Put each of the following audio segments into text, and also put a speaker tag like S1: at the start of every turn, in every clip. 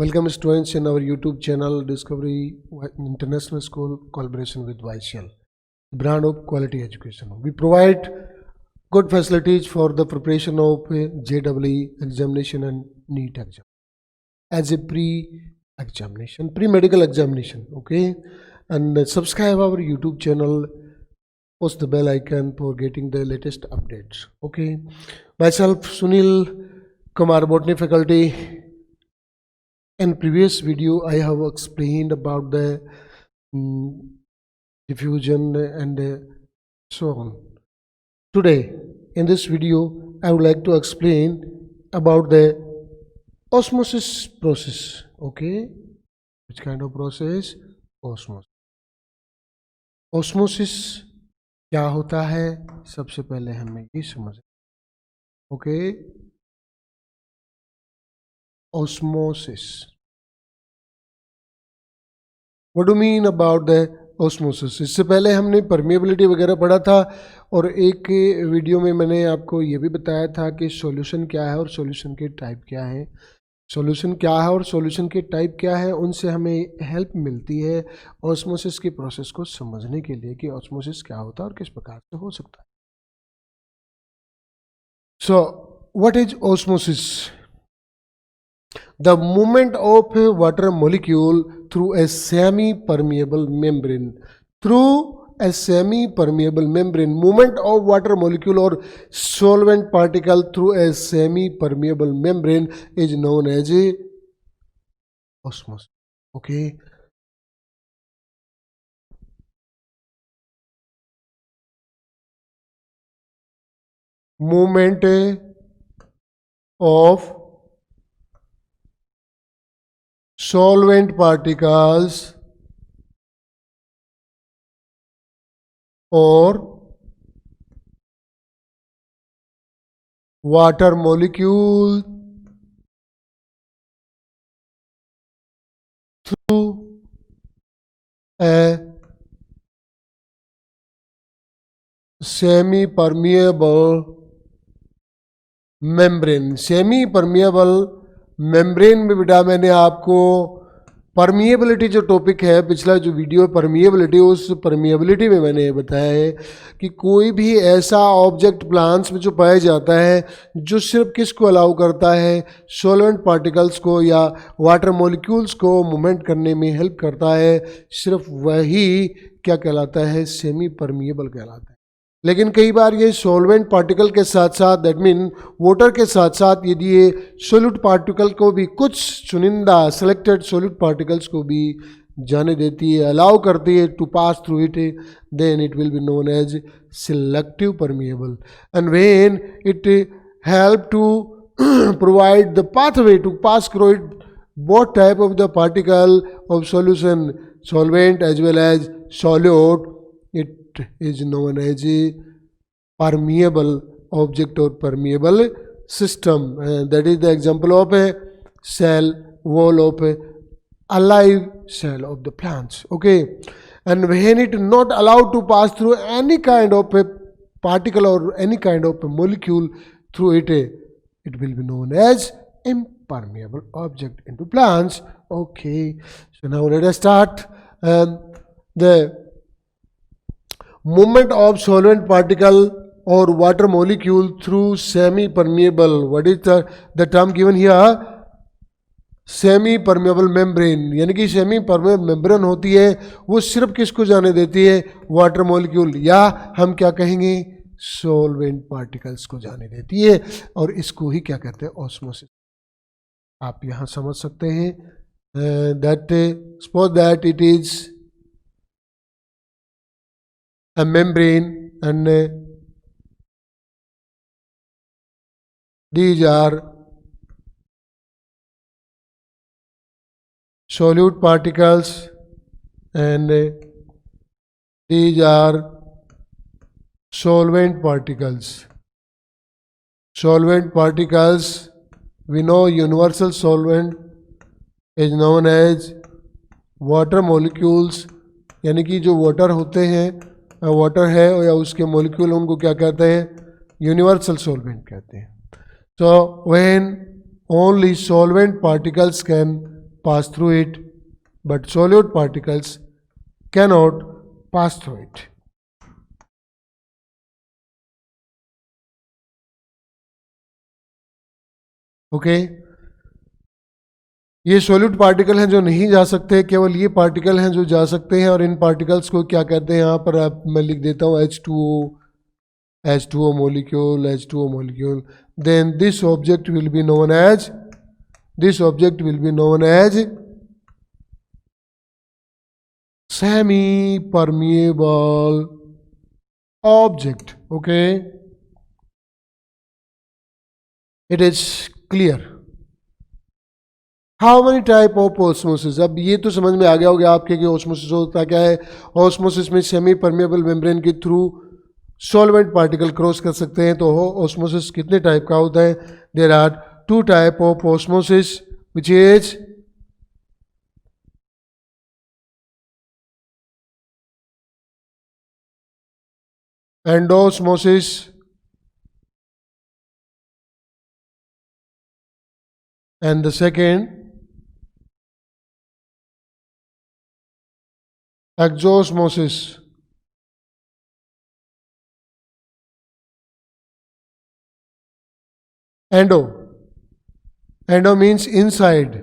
S1: Welcome students in our YouTube channel Discovery International School collaboration with YCL, brand of quality education. We provide good facilities for the preparation of JEE examination and NEET exam as a pre-examination, pre-medical examination. Okay, and subscribe our YouTube channel. Post the bell icon for getting the latest updates. Okay, myself Sunil Kumar, botany faculty. In previous video, I have explained about the diffusion and so on. Today, in this video, I would like to explain about the osmosis process. Okay, which kind of process? Osmosis. Osmosis क्या होता है? सबसे पहले हमें ये समझें. Okay. Osmosis. What do you mean about the osmosis? इससे पहले हमने परमिएबिलिटी वगैरह पढ़ा था और एक वीडियो में मैंने आपको ये भी बताया था कि सॉल्यूशन क्या है और सॉल्यूशन के टाइप क्या है. सॉल्यूशन क्या है और सॉल्यूशन के टाइप क्या है, उनसे हमें हेल्प मिलती है ऑस्मोसिस की प्रोसेस को समझने के लिए कि ऑस्मोसिस क्या होता है और किस प्रकार से हो सकता है. So what is osmosis? The movement of a water molecule through a semi-permeable membrane. Through a semi-permeable membrane, movement of water molecule or solvent particle through a semi-permeable membrane is known as a osmosis. Okay. Movement of solvent particles or water molecule through a semi-permeable membrane. Semi-permeable membrane में बेटा मैंने आपको permeability जो topic है, पिछला जो video है permeability, उस परमिएबिलिटी में मैंने ये बताया है कि कोई भी ऐसा ऑब्जेक्ट प्लांट्स में जो पाया जाता है जो सिर्फ किसको अलाउ करता है, सॉल्वेंट पार्टिकल्स को या वाटर मॉलिक्यूल्स को मूवमेंट करने में हेल्प करता है, सिर्फ वही क्या कहलाता है? सेमी परमिएबल कहलाता है. लेकिन कई बार ये सॉल्वेंट पार्टिकल के साथ साथ, दैट मीन वाटर के साथ साथ, यदि ये सोल्यूट पार्टिकल को भी, कुछ चुनिंदा सेलेक्टेड सोल्यूट पार्टिकल्स को भी जाने देती है, अलाउ करती है to pass through it, then it will be known as selective permeable. And when it help to provide the pathway to pass through it both type of the particle of solution, solvent as well as solute, it is known as a permeable object or permeable system. That is the example of a cell wall of a alive cell of the plants. Okay, and when it not allowed to pass through any kind of a particle or any kind of a molecule through it, it will be known as impermeable object into plants. Okay, so now let us start. The movement of solvent particle or water molecule through semi-permeable. What is the term given here? Semi-permeable membrane. यानी कि semi permeable membrane होती है, वो सिर्फ किसको जाने देती है? वाटर मॉलिक्यूल, या हम क्या कहेंगे? सॉल्वेंट पार्टिकल्स को जाने देती है, और इसको ही क्या कहते हैं? ऑस्मोसिस. आप यहाँ समझ सकते हैं that suppose that it is a membrane and these are solute particles and these are solvent particles. Solvent particles, we know universal solvent is known as water molecules, यानी कि जो वाटर होते हैं, वाटर है या उसके मॉलिक्यूल, उनको क्या कहते हैं? यूनिवर्सल सॉल्वेंट कहते हैं. So when only solvent particles can pass through it, but solute particles cannot pass through it. Okay ये सॉलिड पार्टिकल हैं जो नहीं जा सकते, केवल ये पार्टिकल हैं जो जा सकते हैं, और इन पार्टिकल्स को क्या कहते हैं यहाँ पर आप मैं लिख देता हूँ H2O molecule. Then this object will be known as semi permeable object. Okay, it is clear. How many type of osmosis, अब ये तो समझ में आ गया होगा आपके कि ऑस्मोसिस होता क्या है. ऑस्मोसिस में सेमी परमेबल मेम्ब्रेन के थ्रू सॉल्वेंट पार्टिकल क्रॉस कर सकते हैं. तो ऑस्मोसिस कितने टाइप का होता है? There are 2 type of osmosis which is endosmosis and the second exosmosis. Endo means inside.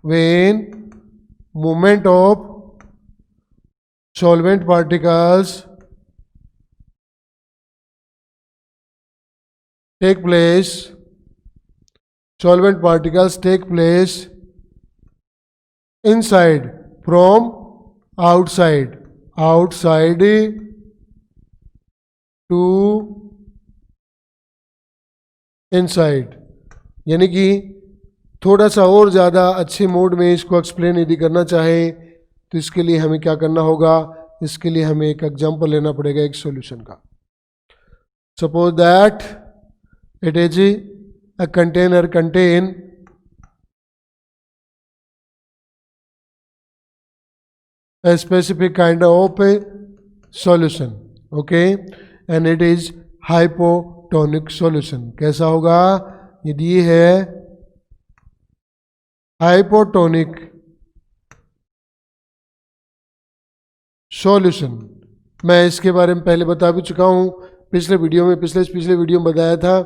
S1: When movement of solvent particles take place inside from outside to inside. यानी कि थोड़ा सा और ज़्यादा अच्छे मोड में इसको एक्सप्लेन यदि करना चाहे तो इसके लिए हमें क्या करना होगा? इसके लिए हमें एक एग्जांपल लेना पड़ेगा एक सॉल्यूशन का. Suppose that it is a container contain a specific kind of a solution, okay, and it is hypotonic solution. कैसा होगा? यदि ये है hypotonic solution, मैं इसके बारे में पहले बता भी चुका हूँ पिछले वीडियो में बताया था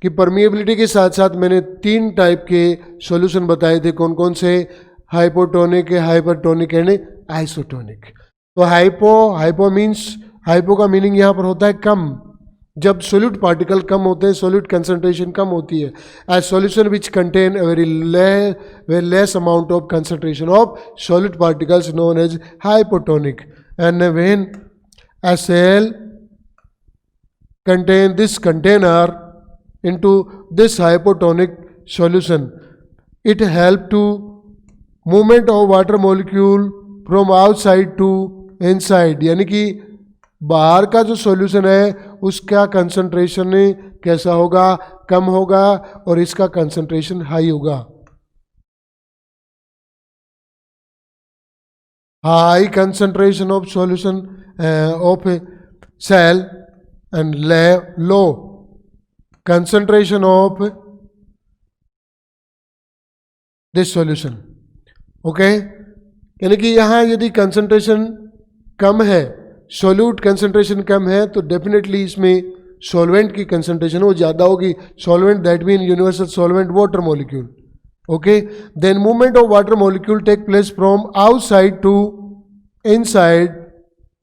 S1: कि परमिएबिलिटी के साथ साथ मैंने 3 टाइप के सॉल्यूशन बताए थे. कौन कौन से? Hypotonic, hypertonic and isotonic. तो हाइपो का मीनिंग यहाँ पर होता है कम. जब सोल्यूट पार्टिकल कम होते हैं, सोल्यूट कंसंट्रेशन कम होती है. As solution which contain a very less amount of concentration of solute particles known as hypotonic. And when a cell contain this container into this hypotonic solution, it help to movement of water molecule from outside to inside. यानी कि बाहर का जो solution है उसका concentration कैसा होगा? कम होगा, और इसका कंसंट्रेशन हाई होगा. High concentration of solution of a cell and low concentration of this solution. Okay, यानी कि यहाँ यदि कंसंट्रेशन कम है, सॉल्यूट कंसंट्रेशन कम है, तो डेफिनेटली इसमें सॉल्वेंट की कंसंट्रेशन वो ज़्यादा होगी. Solvent that mean universal solvent water molecule. Okay, then movement of water molecule take place from outside to inside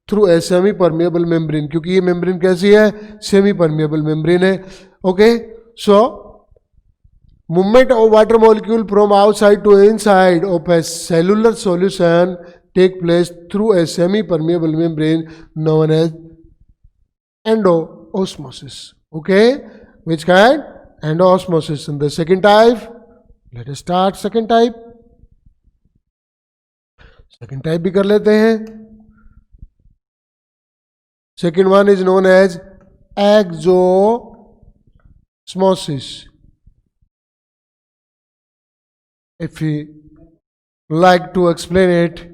S1: through a semi permeable membrane, क्योंकि ये मेम्ब्रेन कैसी है? सेमी परमेबल मेम्ब्रेन है. Okay, so movement of water molecule from outside to inside of a cellular solution take place through a semi permeable membrane known as endosmosis. Okay, which kind? Endosmosis. And the second type, let us start second type. Second type भी कर लेते हैं. Second one is known as exosmosis. If we like to explain it,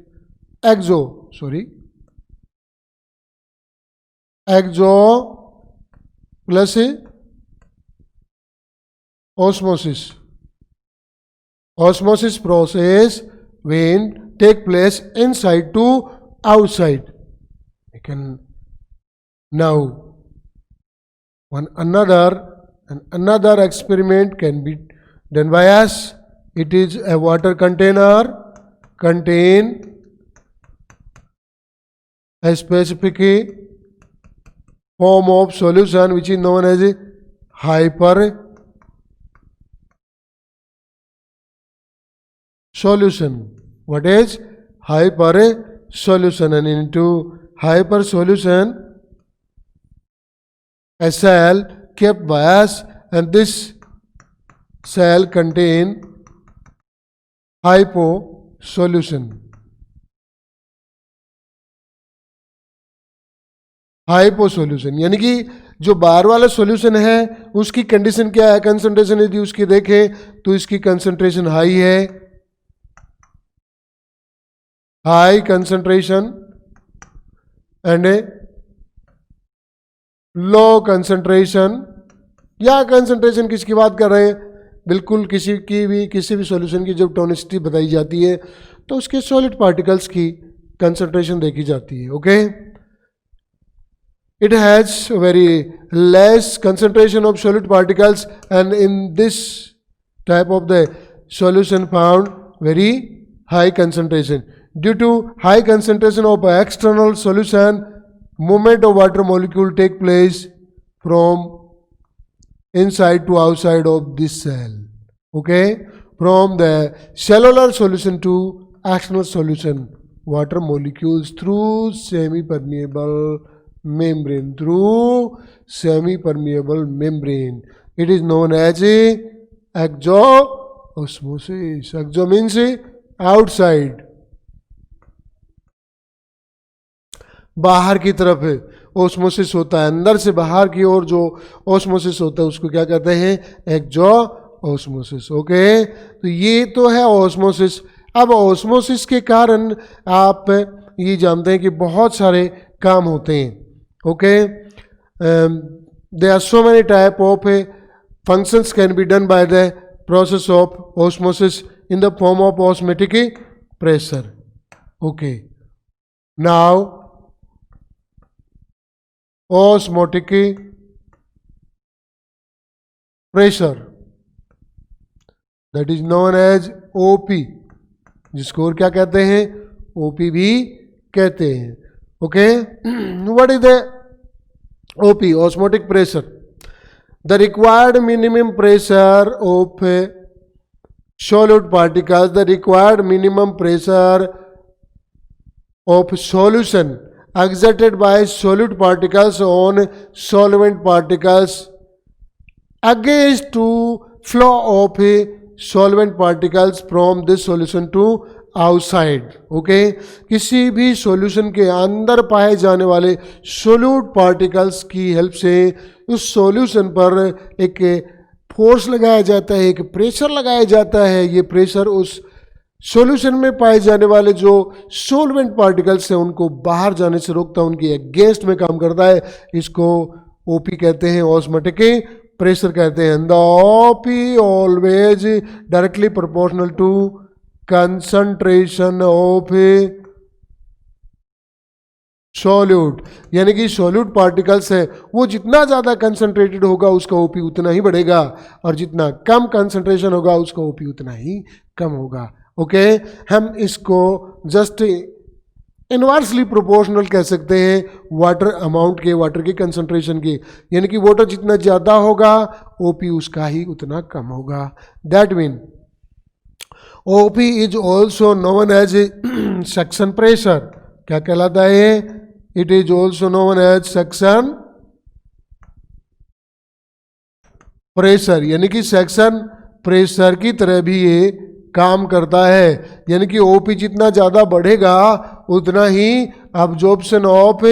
S1: exo plus osmosis. osmosis process when take place inside to outside. We can now another experiment can be done by us. It is a water container contain a specific form of solution which is known as hyper solution. What is hyper solution? And into hyper solution a cell kept by us, and this cell contain hypo solution. Hypo solution यानी कि जो बाहर वाला solution है उसकी condition क्या है, concentration यदि उसकी देखें तो इसकी कंसंट्रेशन हाई है, high concentration, and low concentration, या कंसंट्रेशन किसकी बात कर रहे हैं, बिल्कुल किसी भी सॉल्यूशन की जब टोनिसिटी बताई जाती है तो उसके सॉलिड पार्टिकल्स की कंसंट्रेशन देखी जाती है. Okay, it has very less concentration of solid particles, and in this type of the solution found very high concentration. Due to high concentration of external solution, movement of water molecule take place from inside to outside of this cell. Okay, from the cellular solution to external solution, water molecules through semi-permeable membrane, it is known as exoosmosis. Exo means outside, बाहर की तरफ osmosis होता है, अंदर से बाहर की ओर जो ओस्मोसिस होता है उसको क्या कहते हैं, एक्जो ओस्मोसिस. ओके, तो ये तो है ओस्मोसिस. अब ओस्मोसिस के कारण आप ये जानते हैं कि बहुत सारे काम होते हैं. Okay, there are so many type of functions can be done by the process of osmosis in the form of osmotic pressure. Okay, now osmotic pressure, that is known as OP, जिसको और क्या कहते हैं, OP भी कहते हैं. Okay, what is the OP, osmotic pressure? The required minimum pressure of solid particles, the required minimum pressure of solution exerted by solid particles on solvent particles against to flow of solvent particles from this solution to outside. Okay, किसी भी solution के अंदर पाए जाने वाले solute particles की help से उस सॉल्यूशन पर एक फोर्स लगाया जाता है, एक प्रेशर लगाया जाता है. ये प्रेशर उस सॉल्यूशन में पाए जाने वाले जो सोलवेंट पार्टिकल्स हैं उनको बाहर जाने से रोकता है, उनकी अगेंस्ट में काम करता है. इसको ओपी कहते हैं, ऑस्मोटिक प्रेशर कहते हैं. The OP always directly proportional to concentration of solute, यानी कि सॉल्यूट पार्टिकल्स है वो जितना ज़्यादा कंसंट्रेटेड होगा उसका ओपी उतना ही बढ़ेगा, और जितना कम कंसंट्रेशन होगा उसका ओपी उतना ही कम होगा. ओके, हम इसको जस्ट इनवर्सली प्रोपोर्शनल कह सकते हैं वाटर अमाउंट के, वाटर के कंसंट्रेशन के, यानी कि वाटर जितना ज़्यादा होगा ओपी उसका ही उतना कम होगा. That mean OP is also known as suction pressure. क्या कहलाता है, it is also known as suction pressure, यानी कि सक्शन प्रेशर की तरह भी ये काम करता है. यानी कि ओपी जितना ज़्यादा बढ़ेगा उतना ही अब्जॉर्प्शन ऑफ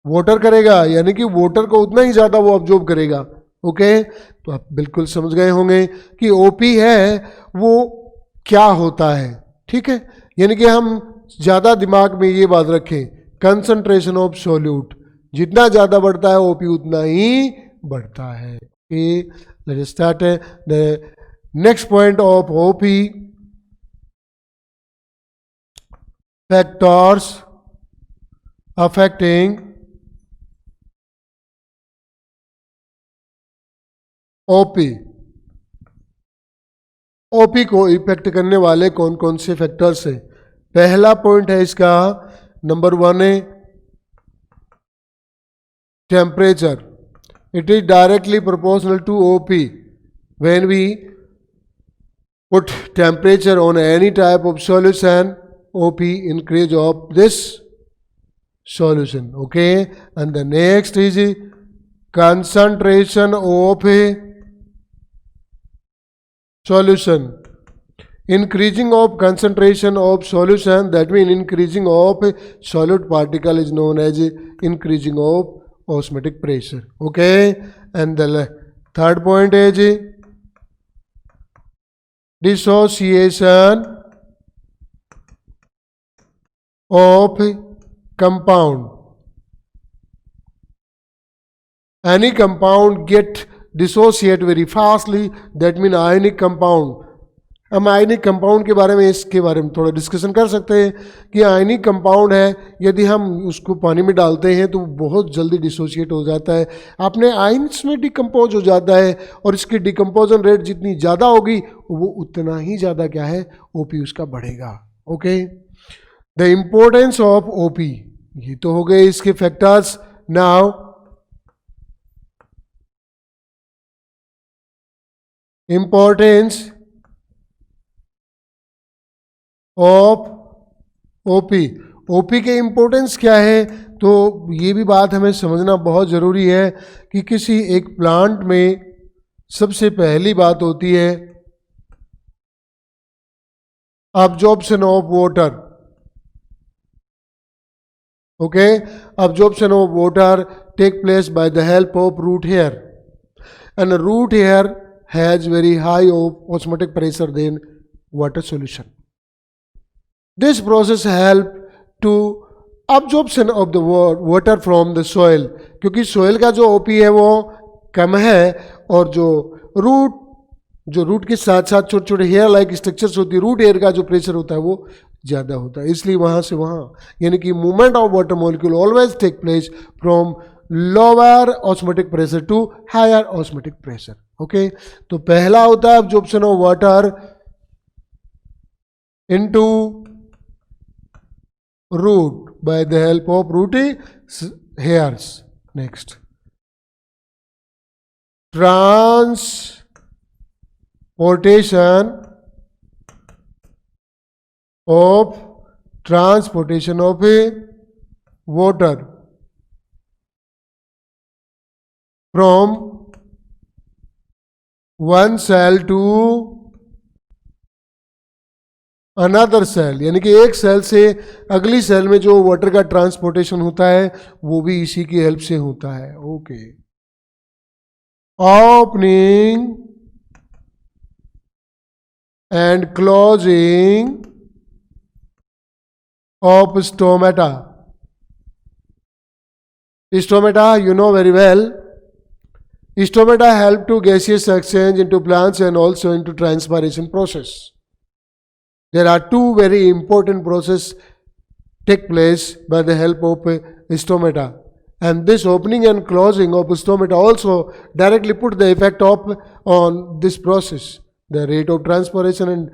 S1: वाटर करेगा, यानी कि वाटर को उतना ही ज़्यादा वो अब्जॉर्ब करेगा. ओके, तो आप बिल्कुल समझ गए होंगे कि ओपी है वो क्या होता है. ठीक है, यानी कि हम ज़्यादा दिमाग में ये बात रखें, कंसंट्रेशन ऑफ सॉल्यूट जितना ज़्यादा बढ़ता है ओपी उतना ही बढ़ता है. Okay, let us start the next point of OP. Factors affecting OP. OP को इफेक्ट करने वाले कौन कौन से फैक्टर्स हैं? पहला पॉइंट है इसका, नंबर 1 है temperature. It is directly proportional to OP. When we put temperature on any type of solution, OP increase of this solution. Okay, and the next is concentration of a solution. Increasing of concentration of solution, that means increasing of solid particle is known as increasing of osmotic pressure. Okay, and the third point is dissociation of compound. Any compound get dissociate very fastly, that mean ionic compound. हम ionic compound के बारे में, इसके बारे में थोड़ा discussion कर सकते हैं कि आयनिक कंपाउंड है, यदि हम उसको पानी में डालते हैं तो बहुत जल्दी डिसोशिएट हो जाता है, अपने आयन्स में डिकम्पोज हो जाता है, और इसकी डिकम्पोजन रेट जितनी ज़्यादा होगी वो उतना ही ज़्यादा क्या है, ओपी उसका बढ़ेगा. Okay, the importance of OP, ये तो हो गए इसके factors. Now importance of OP. OP के इम्पोर्टेंस क्या है, तो ये भी बात हमें समझना बहुत ज़रूरी है कि किसी एक प्लांट में सबसे पहली बात होती है absorption of water. Okay, absorption of water take place by the help of root hair, and root hair has very high osmotic pressure then water solution. This process help to absorption of the water from the soil. क्योंकि soil का जो OP है वो कम है, और जो root के साथ साथ छोटे छोटे हेयर लाइक स्ट्रक्चर्स होती है, रूट हेयर का जो प्रेशर होता है वो ज़्यादा होता है, इसलिए वहाँ से वहाँ, यानी कि movement of water molecule always take place from lower osmotic pressure to higher osmotic pressure. Okay, तो पहला होता है absorption of water into root by the help of rooty hairs. Next, transportation of a water from one cell to another cell, यानी कि एक cell से अगली cell में जो वाटर का ट्रांसपोर्टेशन होता है वो भी इसी की हेल्प से होता है. Okay, opening and closing of stomata. Stomata you know very well. Stomata help to gaseous exchange into plants and also into transpiration process. There are two very important processes take place by the help of stomata, and this opening and closing of stomata also directly put the effect on this process, the rate of transpiration and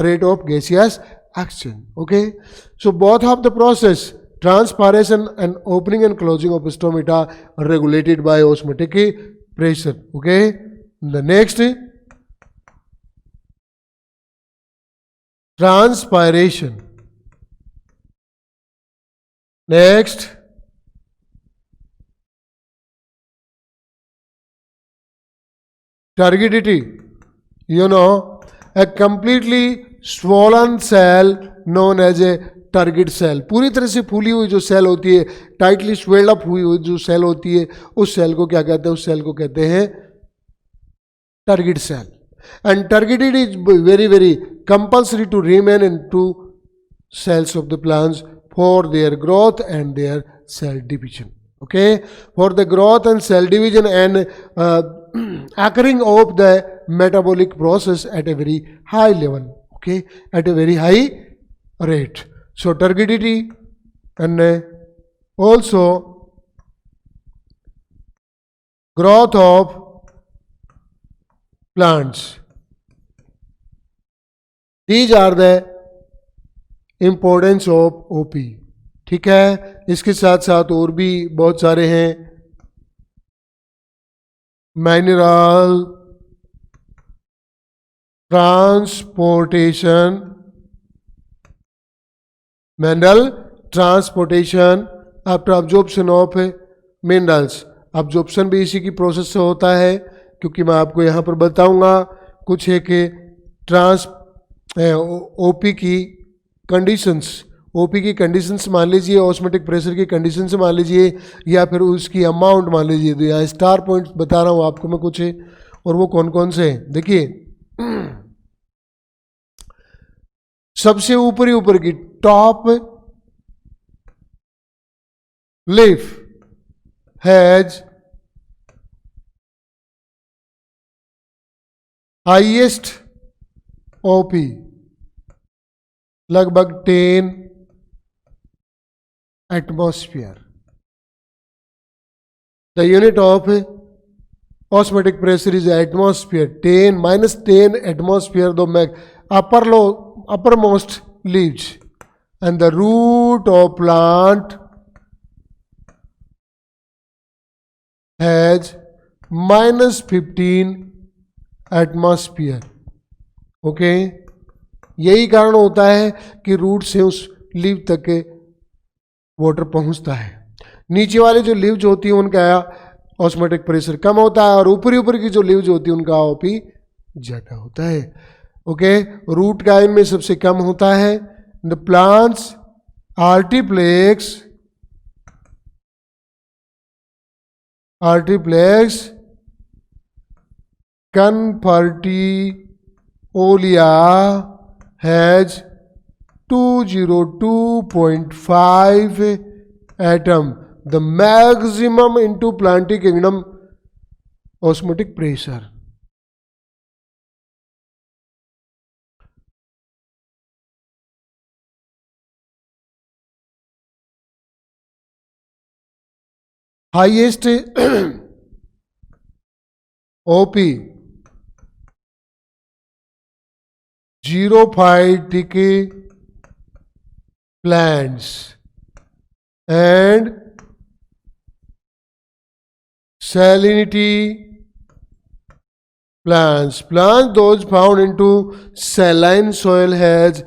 S1: rate of gaseous exchange. Okay, so both of the process, transpiration and opening and closing of stomata, are regulated by osmotic pressure. Okay, the next, transpiration. Next, turgidity. You know, a completely swollen cell known as a turgid cell. पूरी तरह से फूली हुई जो cell होती है, tightly swelled up हुई हुई जो सेल होती है, उस सेल को क्या कहते हैं, उस सेल को कहते हैं turgid cell. And turgidity is very very compulsory to remain in two cells of the plants for their growth and their cell division. Okay, for the growth and cell division and occurring of the metabolic process at a very high level, okay, at a very high rate. So turgidity and also growth of plants. These are the importance of OP. ठीक है, इसके साथ साथ और भी बहुत सारे हैं, mineral transportation, mineral transportation after absorption of minerals. absorption भी इसी की प्रोसेस से होता है, क्योंकि मैं आपको यहाँ पर बताऊंगा कुछ है कि ओपी की कंडीशंस, ओपी की कंडीशंस मान लीजिए, ऑस्मोटिक प्रेशर की कंडीशंस मान लीजिए, या फिर उसकी अमाउंट मान लीजिए। तो यहाँ स्टार पॉइंट्स बता रहा हूँ आपको मैं कुछ, और वो कौन कौन से हैं देखिए। सबसे ऊपर की top leaf has highest OP, लगभग 10 atmosphere. The unit of osmotic pressure is atmosphere, 10 minus 10 atmosphere, the uppermost leaves, and the root of plant has minus 15 atmosphere. Okay, यही कारण होता है कि रूट से उस लीव तक के वाटर पहुंचता है। नीचे वाले जो लीव्स होती है उनका ऑस्मोटिक प्रेशर कम होता है, और ऊपरी की जो लीव्स होती है उनका ओपी ज्यादा होता है। ओके, रूट का इनमें सबसे कम होता है। The plants Atriplex confertifolia has 202.5 atm, the maximum into plant kingdom osmotic pressure. Highest OP xerophytic plants and salinity plants those found into saline soil has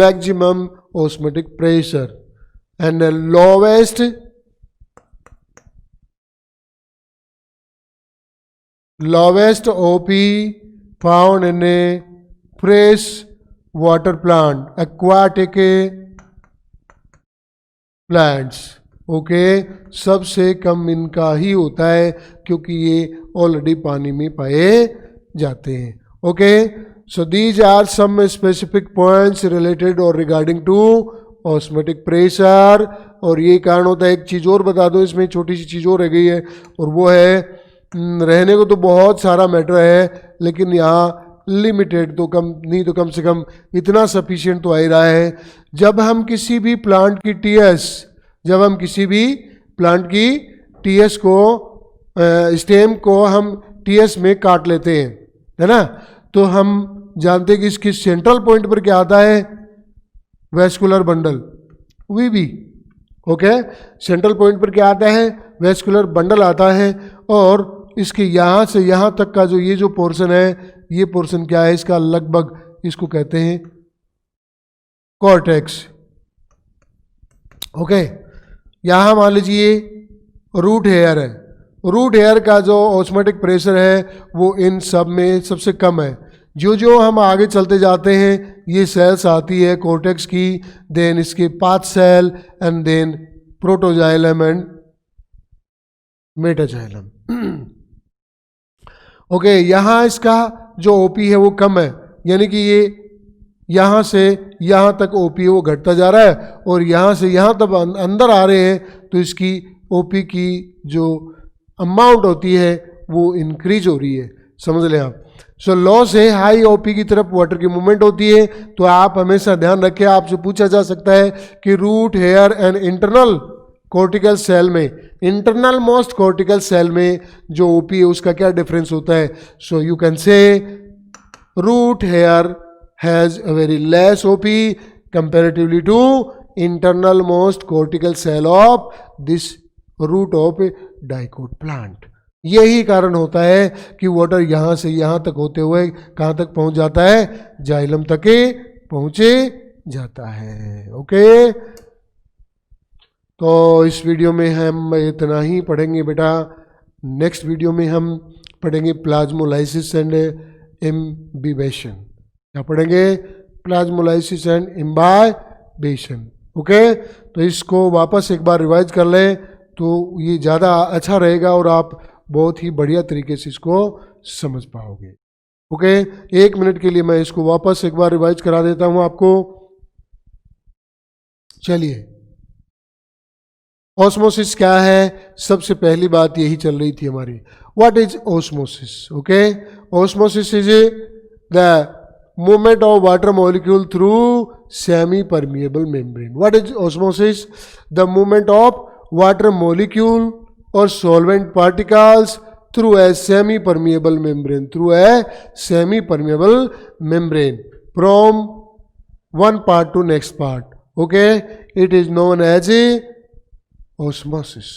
S1: maximum osmotic pressure, and the lowest OP found in a fresh water plant, aquatic plants. Okay, सबसे कम इनका ही होता है क्योंकि ये already पानी में पाए जाते हैं। Okay, so these are some specific points related और रिगार्डिंग टू ऑस्मोटिक प्रेशर। और ये कारण होता है, एक चीज़ और बता दो, इसमें छोटी सी चीज़ और रह गई है, और वो है रहने को तो बहुत सारा मैटर है, लेकिन यहाँ लिमिटेड तो कम नहीं तो कम से कम इतना सफिशिएंट तो आ ही रहा है। जब हम किसी भी प्लांट की टीएस को स्टेम को हम टीएस में काट लेते हैं, है ना, तो हम जानते हैं कि इसकी सेंट्रल पॉइंट पर क्या आता है, वेस्कुलर बंडल, वीबी। ओके, सेंट्रल पॉइंट पर क्या आता है, वेस्कुलर बंडल आता है, और इसके यहाँ से यहाँ तक का जो ये जो पोर्शन है, ये पोर्शन क्या है इसका, लगभग इसको कहते हैं कॉर्टेक्स। ओके, यहाँ मान लीजिए रूट हेयर है, रूट हेयर का जो ऑस्मोटिक प्रेशर है वो इन सब में सबसे कम है। जो हम आगे चलते जाते हैं ये सेल्स आती है कॉर्टेक्स की, देन इसके path cell, and then protoxylem and metaxylem. Okay, यहाँ इसका जो ओपी है वो कम है, यानी कि ये यहाँ से यहाँ तक ओपी वो घटता जा रहा है, और यहाँ से यहाँ तक अंदर आ रहे हैं, तो इसकी ओपी की जो अमाउंट होती है वो इंक्रीज हो रही है, समझ लें आप। सो लॉस है हाई ओपी की तरफ वाटर की मूवमेंट होती है, तो आप हमेशा ध्यान रखें, आपसे पूछा जा सकता है कि root hair and internal cortical cell में, इंटरनल मोस्ट कॉर्टिकल सेल में जो ओपी है उसका क्या डिफरेंस होता है। So you can say root hair has a very less OP comparatively to internal most cortical cell of this root of dicot plant. यही कारण होता है कि वाटर यहां से यहां तक होते हुए कहां तक पहुंच जाता है, जाइलम तक पहुंचे जाता है। ओके, तो इस वीडियो में हम इतना ही पढ़ेंगे बेटा। नेक्स्ट वीडियो में हम पढ़ेंगे प्लाज्मोलाइसिस एंड इम्बिबेशन। क्या पढ़ेंगे? Plasmolysis and imbibition. ओके, तो इसको वापस एक बार रिवाइज कर लें तो ये ज़्यादा अच्छा रहेगा और आप बहुत ही बढ़िया तरीके से इसको समझ पाओगे। ओके, 1 मिनट के लिए मैं इसको वापस एक बार रिवाइज करा देता हूं आपको। चलिए, ऑस्मोसिस क्या है? सबसे पहली बात यही चल रही थी हमारी, what is osmosis? Okay, osmosis is the movement of water molecule through semi-permeable membrane. What is osmosis? The movement of water molecule or solvent particles through a semi-permeable membrane. Through a semi-permeable membrane from one part to next part. Okay, it is known as a osmosis.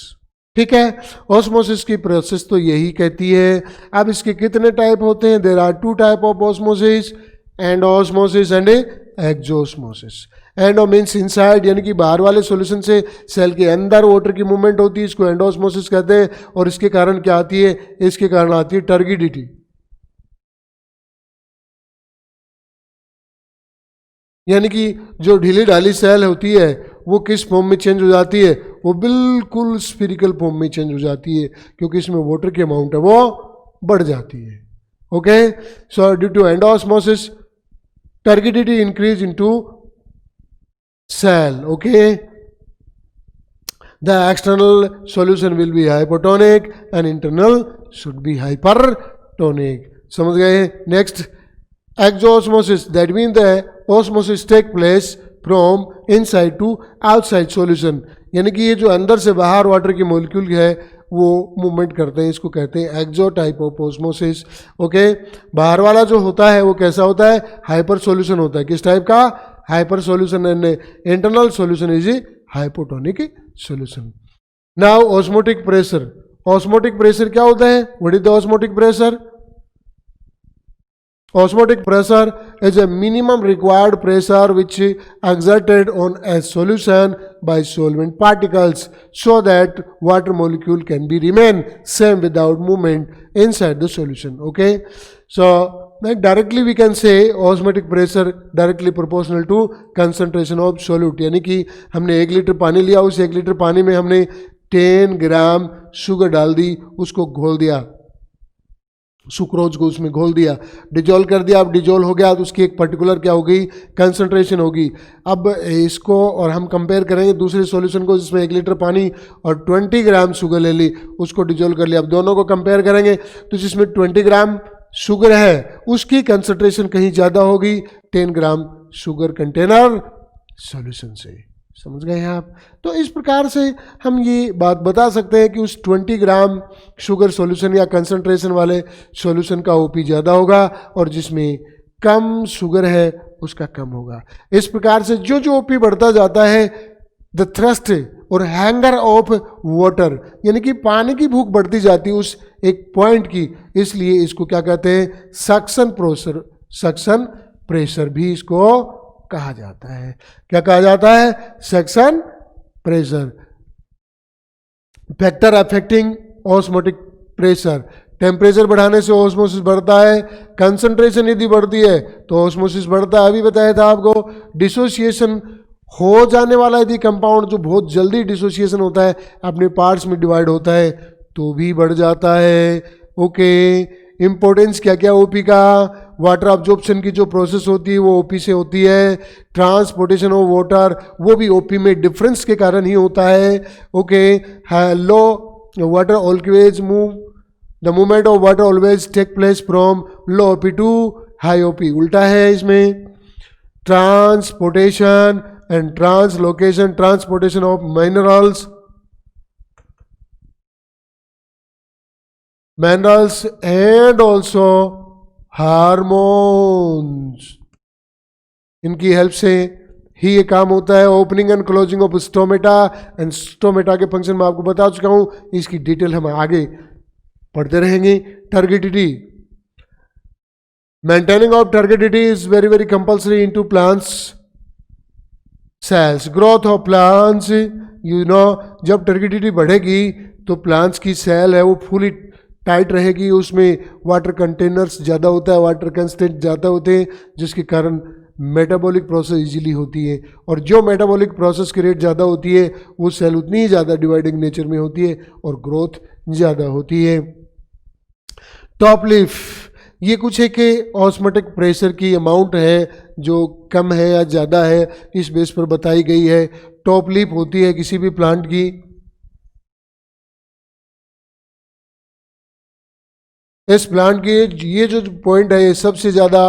S1: ठीक है, osmosis की process तो यही कहती है। अब इसके कितने टाइप होते हैं? There are 2 type of osmosis, endosmosis and exosmosis. Endo means inside, यानी कि बाहर वाले सॉल्यूशन से सेल के अंदर वाटर की मूवमेंट होती है, इसको एंडोस्मोसिस कहते हैं। और इसके कारण क्या आती है? इसके कारण आती है टर्गिडिटी, यानी कि जो ढीली ढाली सेल होती है वो किस फॉर्म में चेंज हो जाती है? वो बिल्कुल स्फीरिकल फॉर्म में चेंज हो जाती है, क्योंकि इसमें वाटर की अमाउंट है वो बढ़ जाती है। Okay, so due to endosmosis turgidity increase into cell. Okay, the external solution will be hypotonic and internal should be hypertonic. समझ गए? Next, exosmosis, that means the osmosis take place from inside to outside solution, यानी कि ये जो अंदर से बाहर water की मॉलिक्यूल है वो मूवमेंट करते हैं, इसको कहते हैं एक्सो टाइप ऑफ ऑस्मोसिस। ओके, बाहर वाला जो होता है वो कैसा होता है? हाइपर सॉल्यूशन होता है। किस टाइप का? Hyper solution. And internal solution is hypotonic solution. Now osmotic pressure. Osmotic pressure क्या होता है? What is the osmotic pressure? Osmotic pressure is a minimum required pressure which exerted on a solution by solvent particles so that water molecule can be remain same without movement inside the solution. Okay, so then directly we can say osmotic pressure directly proportional to concentration of solute, यानी कि हमने 1 litre पानी लिया, उस 1 litre पानी में हमने 10 gram sugar डाल दी, उसको घोल दिया, सुक्रोज को उसमें घोल दिया, डिजोल्व कर दिया। अब डिजोल्व हो गया तो उसकी एक पर्टिकुलर क्या होगी? कंसंट्रेशन होगी। अब इसको और हम कंपेयर करेंगे दूसरे सॉल्यूशन को जिसमें 1 लीटर पानी और 20 ग्राम शुगर ले ली, उसको डिजोल्व कर लिया। अब दोनों को कंपेयर करेंगे तो जिसमें 20 ग्राम शुगर है उसकी कंसंट्रेशन कहीं ज़्यादा होगी 10 ग्राम शुगर कंटेनर सॉल्यूशन से। समझ गए हैं आप? तो इस प्रकार से हम ये बात बता सकते हैं कि उस 20 ग्राम शुगर सॉल्यूशन या कंसंट्रेशन वाले सॉल्यूशन का ओपी ज़्यादा होगा और जिसमें कम शुगर है उसका कम होगा। इस प्रकार से जो जो ओपी बढ़ता जाता है, द थ्रस्ट और हैंगर ऑफ वाटर, यानी कि पानी की भूख बढ़ती जाती है उस एक पॉइंट की, इसलिए इसको क्या कहते हैं? Suction pressure. सक्शन प्रेशर भी इसको कहा जाता है। क्या कहा जाता है? Suction pressure. Factor affecting osmotic pressure, temperature बढ़ाने से ऑस्मोसिस बढ़ता है, कंसंट्रेशन यदि बढ़ती है तो ऑस्मोसिस बढ़ता है। अभी बताया था आपको, डिसोसिएशन हो जाने वाला यदि कंपाउंड जो बहुत जल्दी डिसोसिएशन होता है, अपने पार्ट्स में डिवाइड होता है, तो भी बढ़ जाता है। ओके, इंपॉर्टेंस क्या क्या ओपी का? वाटर अब्जॉर्प्शन की जो प्रोसेस होती है वो ओपी से होती है। ट्रांसपोर्टेशन ऑफ वाटर वो भी ओपी में डिफरेंस के कारण ही होता है। Okay, low water always move the movement of water always take place from low OP to high OP, उल्टा है इसमें। Transportation and translocation, transportation of minerals and also hormones, इनकी हेल्प से ही ये काम होता है। Opening and closing of stomata, and stomata के फंक्शन मैं आपको बता चुका हूं, इसकी डिटेल हम आगे पढ़ते रहेंगे। Turgidity, maintaining of turgidity is very very compulsory into plants cells. Growth of plants, you know, जब टर्गिडिटी बढ़ेगी तो प्लांट्स की सेल है वो फुली टाइट रहेगी, उसमें वाटर कंटेनर्स ज़्यादा होता है, वाटर कंस्टेंट ज़्यादा होते हैं, जिसके कारण मेटाबॉलिक प्रोसेस इजीली होती है। और जो मेटाबॉलिक प्रोसेस की रेट ज़्यादा होती है वो सेल उतनी ही ज़्यादा डिवाइडिंग नेचर में होती है और ग्रोथ ज़्यादा होती है। टॉप लीफ, ये कुछ है कि ऑस्मोटिक प्रेशर की अमाउंट है जो कम है या ज़्यादा है, इस बेस पर बताई गई है। टॉप लीफ होती है किसी भी प्लांट की, इस प्लांट की ये जो पॉइंट है ये सबसे ज़्यादा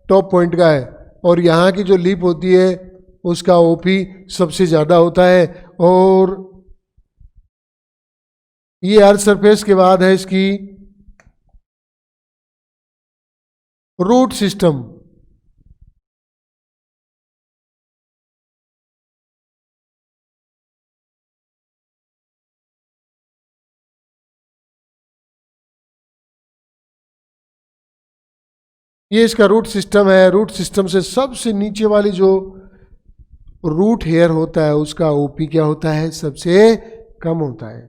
S1: टॉप पॉइंट का है, और यहाँ की जो लीफ होती है उसका ओपी सबसे ज़्यादा होता है। और ये अर्थ सरफेस के बाद है इसकी रूट सिस्टम। ये इसका रूट सिस्टम है। रूट सिस्टम से सबसे नीचे वाली जो रूट हेयर होता है उसका ओपी क्या होता है, सबसे कम होता है,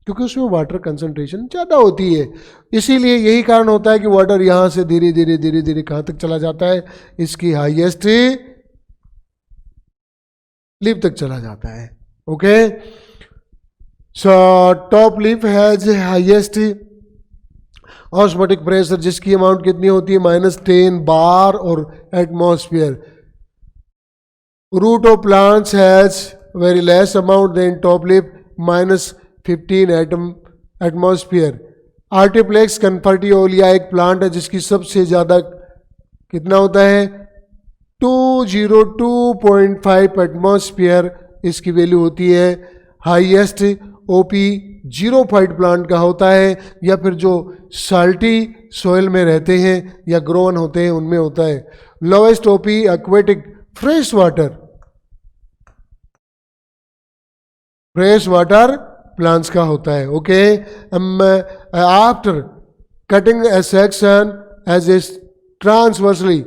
S1: क्योंकि उसमें वाटर कंसंट्रेशन ज़्यादा होती है। इसीलिए यही कारण होता है कि वाटर यहाँ से धीरे धीरे धीरे धीरे कहाँ तक चला जाता है, इसकी हाईएस्ट लीफ तक चला जाता है। Okay, so top leaf has highest osmotic pressure, जिसकी अमाउंट कितनी होती है, -10 बार और atmosphere. Root of plants has very less amount than top leaf, -15 atmosphere. Atriplex confertifolia एक प्लांट है जिसकी सबसे ज़्यादा कितना होता है, 202.5 एटमॉस्फेयर इसकी वैल्यू होती है। हाईएस्ट ओपी जीरोफाइट प्लांट का होता है, या फिर जो साल्टी सोयल में रहते हैं या ग्रोवन होते हैं उनमें होता है। Lowest OP aquatic fresh water plants का होता है। Okay, after cutting a section as a transversely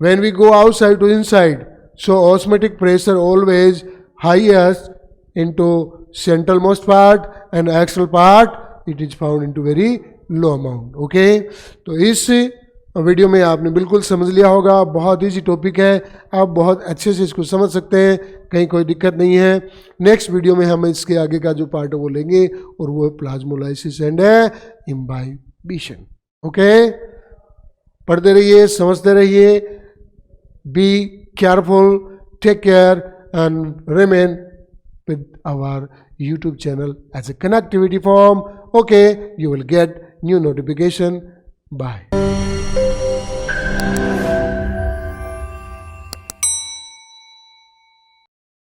S1: when we go outside to inside, so osmotic pressure always highest into central most part and axial part it is found into very low amount. Okay, तो इस video में आपने बिल्कुल समझ लिया होगा, बहुत easy topic है, आप बहुत अच्छे से इसको समझ सकते हैं, कहीं कोई दिक्कत नहीं है। नेक्स्ट वीडियो में हम इसके आगे का जो पार्ट है वो लेंगे और वो प्लाज्मोलाइसिस एंड इम्बाइबिशन। ओके, पढ़ते रहिए, समझते रहिए, be careful, take care and remain with our YouTube channel as a connectivity form. Okay, you will get new notification. Bye.